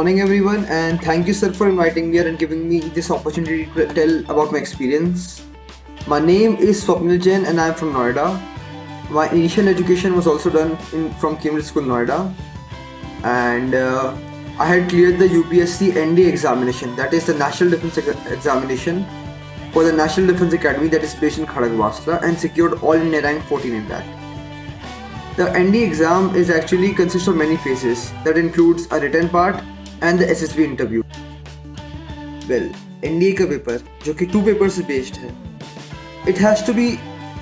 morning everyone, and thank you sir for inviting me here and giving me this opportunity to tell about my experience. My name is Swapnil Jain and I am from Noida. My initial education was also done from Cambridge School, Noida, and I had cleared the UPSC NDA examination, that is the National Defence Examination for the National Defence Academy that is based in Kharagpur, and secured all India rank 14 in that. The NDA exam is actually consists of many phases that includes a written part and the SSB interview. Well, NDA का paper जो कि 2 papers से based है, it has to be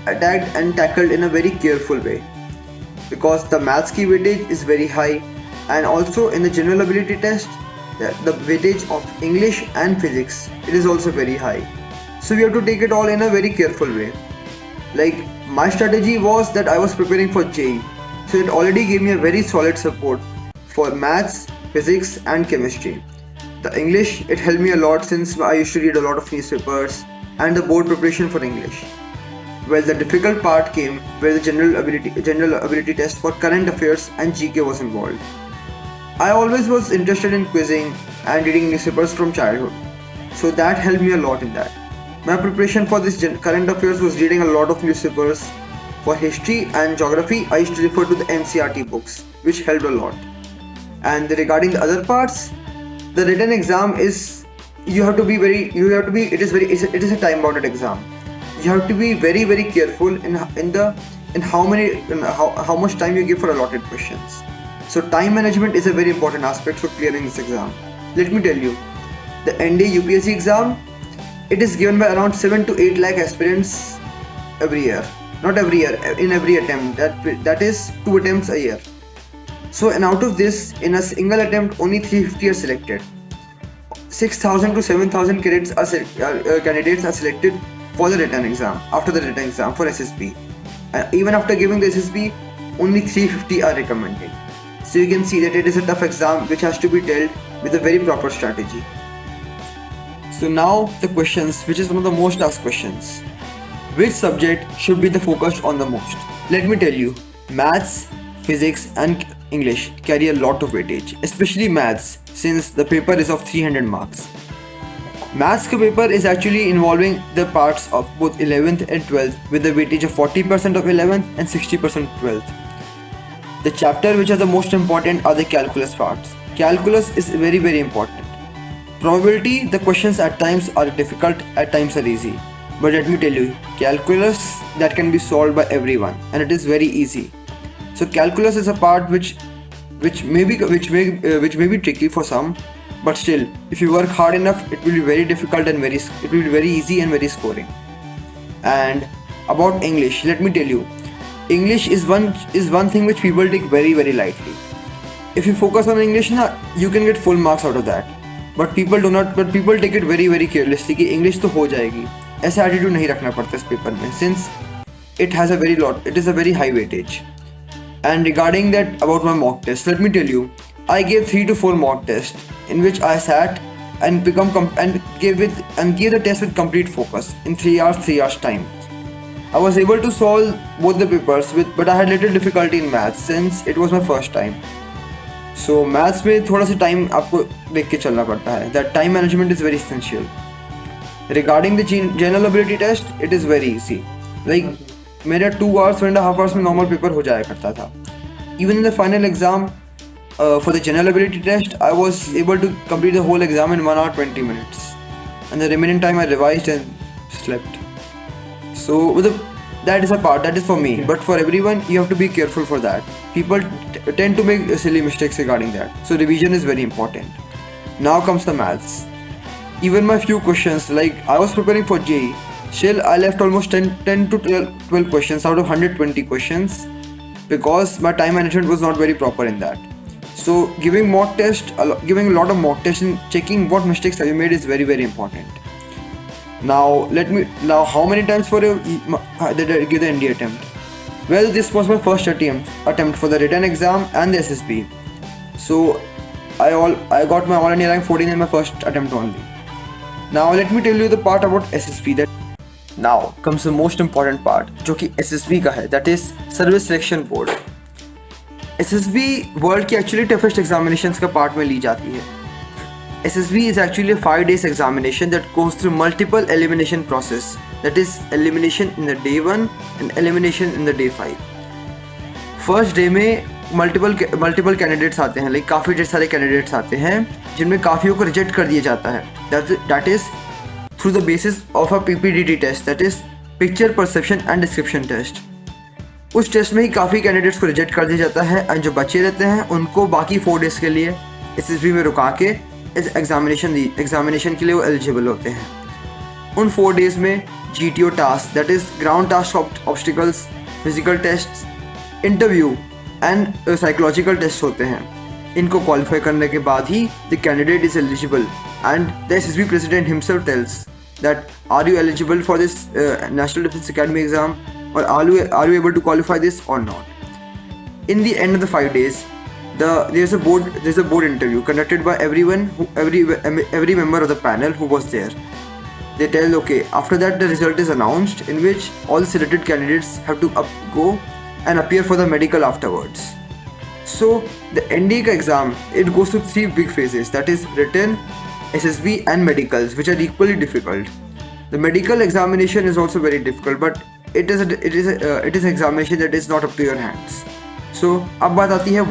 attacked and tackled in a very careful way because the maths की weightage is very high, and also in the general ability test the weightage of English and physics, it is also very high. So we have to take it all in a very careful way. Like, my strategy was that I was preparing for JEE, so it already gave me a very solid support for maths, physics and chemistry. The English, it helped me a lot since I used to read a lot of newspapers and the board preparation for English. Well, the difficult part came where the general ability test for current affairs and GK was involved. I always was interested in quizzing and reading newspapers from childhood, so that helped me a lot in that. My preparation for this current affairs was reading a lot of newspapers. For history and geography, I used to refer to the NCERT books, which helped a lot. And regarding the other parts, the written exam is it is a time bounded exam. You have to be very careful in how much time you give for allotted questions. So time management is a very important aspect for clearing this exam. Let me tell you, the NDA UPSC exam, it is given by around 7 to 8 lakh aspirants every year. Not every year, in every attempt. That is 2 attempts a year. So, and out of this, in a single attempt, only 350 are selected. 6,000 to 7,000 candidates are selected for the written exam, after the written exam for SSB. And even after giving the SSB, only 350 are recommended. So you can see that it is a tough exam which has to be dealt with a very proper strategy. So now the questions, which is one of the most asked questions. Which subject should be the focus on the most? Let me tell you, maths, physics and English carry a lot of weightage, especially maths, since the paper is of 300 marks. Maths ka paper is actually involving the parts of both 11th and 12th with the weightage of 40% of 11th and 60% of 12th. The chapter which are the most important are the calculus parts. Calculus is very important. Probability, the questions at times are difficult, at times are easy. But let me tell you, calculus that can be solved by everyone, and it is very easy. So calculus is a part which may be tricky for some, but still, if you work hard enough, it will be very difficult and it will be very easy and very scoring. And about English, let me tell you, English is one thing which people take very lightly. If you focus on English now, you can get full marks out of that. But people take it very carelessly कि English तो हो जाएगी. ऐसा attitude नहीं रखना पड़ता इस paper में, since it is a very high weightage. And regarding that, about my mock test, let me tell you, I gave 3 to 4 mock tests in which I sat and gave the test with complete focus in 3 hours time. I was able to solve both the papers but I had little difficulty in maths since it was my first time. So maths में थोड़ा सा time आपको देख के चलना पड़ता है. That time management is very essential. Regarding the general ability test, it is very easy. Like मेरा 2.5 hours में normal paper हो जाया करता था. Even in the final exam, for the general ability test, I was able to complete the whole exam in 1 hour 20 minutes. And the remaining time I revised and slept. So that is a part, that is for me. But for everyone, you have to be careful for that. People tend to make silly mistakes regarding that. So revision is very important. Now comes the maths. Even my few questions, like I was preparing for JEE, still I left almost 10 to 12 questions out of 120 questions because my time management was not very proper in that. So giving a lot of mock tests and checking what mistakes have you made is very important. Now how many times did I give the NDA attempt? Well, this was my first attempt for the written exam and the SSB. So I got my all India rank 14 in my first attempt only. Now let me tell you the part about SSB. That now comes the most important part, जो कि SSB का है, that is Service Selection Board. SSB world की actually toughest examinations का part में ली जाती है. SSB is actually a 5 days examination that goes through multiple elimination process, that is elimination in the day 1 and elimination in the day 5. First day में multiple candidates आते हैं, like काफ़ी ढेर सारे कैंडिडेट्स आते हैं जिनमें काफ़ियों को रिजेक्ट कर दिया जाता है. That is through the basis of a PPDT test, that is picture perception and description test. उस टेस्ट में ही काफ़ी कैंडिडेट्स को रिजेक्ट कर दिया जाता है एंड जो बचे रहते हैं उनको बाकी 4 डेज़ के लिए SSB में रुका के इस एग्जामिनेशन के लिए वो एलिजिबल होते हैं. उन 4 डेज़ में GTO task, that is ground task obstacles, physical test, interview and psychological test होते हैं. इनको क्वालिफाई करने के बाद ही the candidate is eligible and the SSB president himself tells that are you eligible for this national defence academy exam or are you able to qualify this or not. In the end of the 5 days, there's a board interview conducted by every member of the panel who was there. They tell, okay, after that the result is announced, in which all the selected candidates have to go and appear for the medical afterwards. So the NDA exam, it goes through 3 big phases, that is written, SSB and medicals, which are equally difficult. The medical examination is also very difficult, but it is an examination that is not up to your hands. So अब बात आती है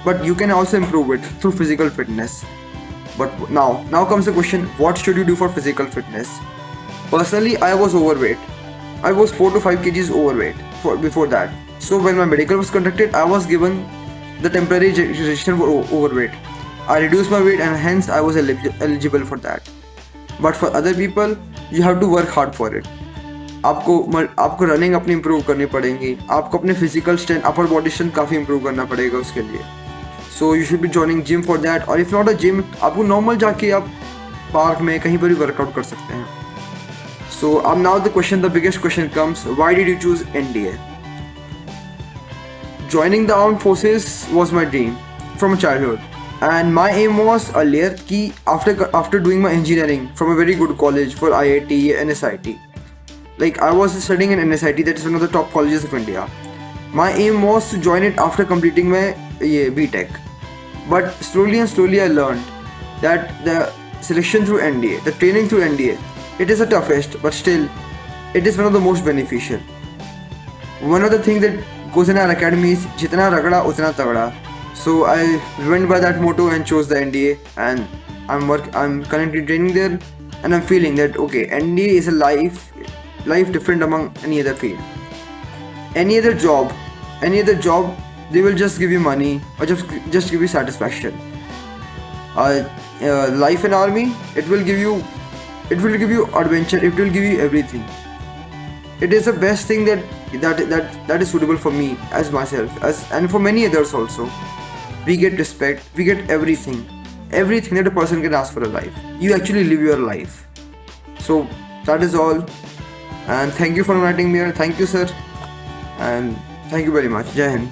but you can also improve it through physical fitness. But now comes the question, what should you do for physical fitness? Personally, I was overweight. I was 4 to 5 kgs overweight before that. So when my medical was conducted, I was given the temporary registration for overweight. I reduced my weight and hence I was eligible for that. But for other people, you have to work hard for it. आपको running अपनी improve करनी पड़ेगी, आपको अपने physical strength, upper body strength काफ़ी improve करना पड़ेगा उसके लिए. So you should be joining gym for that, और इफ़ नॉट अ जिम, आपको नॉर्मल जाके आप पार्क में कहीं पर भी वर्कआउट कर सकते हैं. सो अब now the question, the biggest question comes, why did you choose NDA? Joining the armed forces was my dream from childhood, and my aim was earlier कि after doing my engineering from a very good college for IIT and SIT. Like I was studying in NSIT, that is one of the top colleges of India. My aim was to join it after completing my BTech. But slowly I learned that the selection through NDA, the training through NDA, it is the toughest, but still it is one of the most beneficial. One of the things that goes in our academy is jitna ragda utna tagda. So I went by that motto and chose the NDA, and I'm currently training there, and I'm feeling that okay, NDA is a life different among any other field. Any other job, they will just give you money or just give you satisfaction. Life in army, it will give you adventure, it will give you everything. It is the best thing that is suitable for me as myself, and for many others also. We get respect, we get everything that a person can ask for a life. You actually live your life. So that is all. And thank you for inviting me here. Thank you, sir. And thank you very much. Jai Hind.